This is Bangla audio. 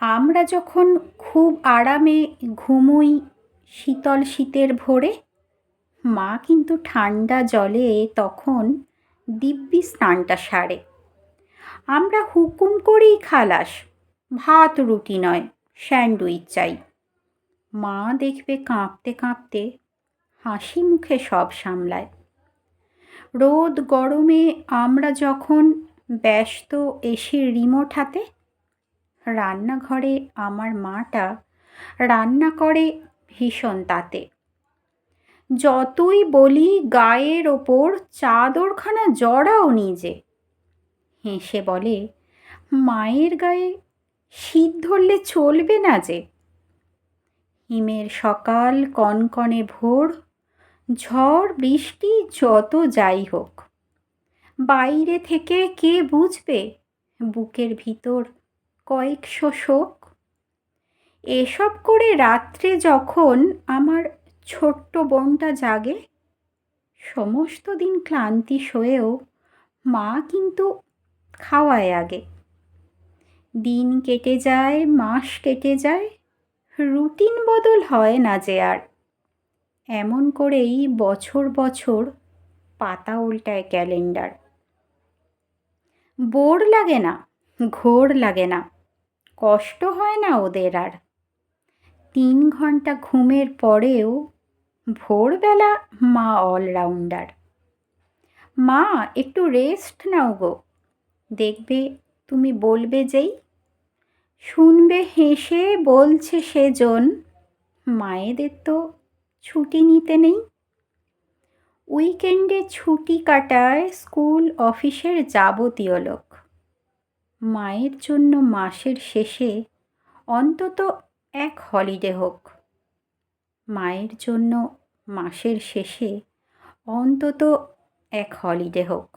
আমরা যখন খুব আরামে ঘুমোই শীতল শীতের ভোরে, মা কিন্তু ঠান্ডা জলে তখন দিব্যি স্নানটা সারে। আমরা হুকুম করেই খালাস, ভাত রুটি নয়, স্যান্ডউইচ চাই। মা দেখবে কাঁপতে কাঁপতে হাসি মুখে সব সামলায়। রোদ গরমে আমরা যখন ব্যস্ত এসির রিমোট হাতে, রান্নাঘরে আমার মাটা রান্না করে ভীষণ তাতে। যতই বলি গায়ের ওপর চাদরখানা জড়াও নিজে, হেসে বলে মায়ের গায়ে শীত ধরলে চলবে না যে। হিমের সকাল, কনকনে ভোর, ঝড় বৃষ্টি যত যাই হোক, বাইরে থেকে কে বুঝবে বুকের ভিতর কয়েকশো শোক। এসব করে রাত্রে যখন আমার ছোট্ট বোনটা জাগে, সমস্ত দিন ক্লান্তি সয়েও মা কিন্তু খাওয়ায় আগে। দিন কেটে যায়, মাস কেটে যায়, রুটিন বদল হয় না যে আর। এমন করেই বছর বছর পাতা উল্টায় ক্যালেন্ডার। বোর লাগে না, ঘোর লাগে না, কষ্ট হয় না ওদের আর। 3 ঘন্টা ঘুমের পরেও ভোরবেলা মা অলরাউন্ডার। মা একটু রেস্ট নাও গো, দেখবে তুমি বলবে যেই, শুনবে হেসে বলছে সেজন, মায়েদের তো ছুটি নিতে নেই। উইকেন্ডে ছুটি কাটায় স্কুল অফিসের যাবতীয় লোক। মায়ের জন্য মাসের শেষে অন্তত এক হলিডে হোক। মায়ের জন্য মাসের শেষে অন্তত এক হলিডে হোক।